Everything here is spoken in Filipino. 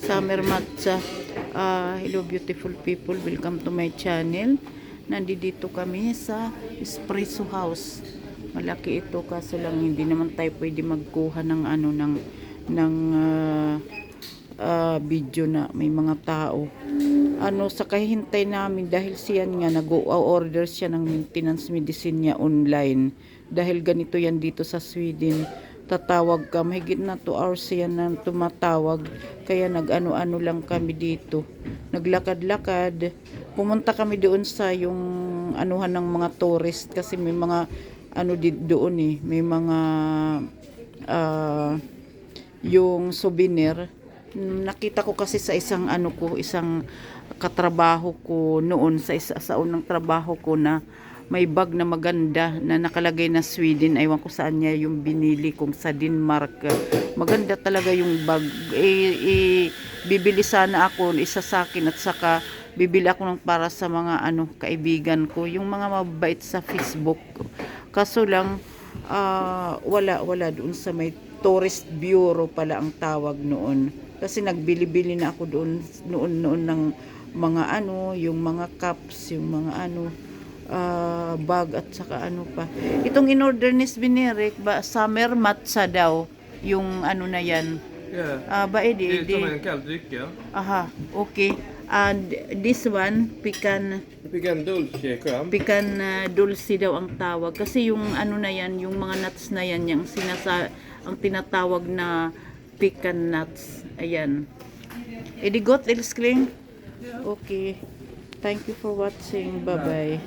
Summer matcha. Hello beautiful people, welcome to my channel. Nandito kami sa Espresso House. Malaki ito kaso lang hindi naman tayo pwede magkuha ng video na may mga tao. Sa kahintay namin dahil siyan nga nag-order siya ng maintenance medicine niya online. Dahil ganito yan dito sa Sweden. Tatawag ka, mahigit na 2 hours yan na tumatawag. Kaya nag-ano lang kami dito. Naglakad-lakad. Pumunta kami doon sa yung anuhan ng mga tourist kasi may mga doon may mga yung souvenir. Nakita ko kasi sa isang isang katrabaho ko noon sa unang trabaho ko na may bag na maganda na nakalagay na Sweden. Aywan ko saan niya yung binili kung sa Denmark. Maganda talaga yung bag. Bibili sana ako isa sa akin at saka bibili ako ng para sa mga kaibigan ko. Yung mga mabait sa Facebook. Kaso lang wala doon sa may tourist bureau pala ang tawag noon. Kasi nagbili-bili na ako doon noon ng mga yung mga cups, yung mga bag at saka pa. Itong in-order ni Sveneric ba summer matcha daw yung na yan. Yeah. Ba Det är som en kall dryck. Aha, okay. And this one pecan Dulce crème. pecan dulce daw ang tawag kasi yung na yan, yung mga nuts na yan yung ang tinatawag na pecan nuts. Ayan. Edi got ilskling. Okay. Thank you for watching. Bye bye.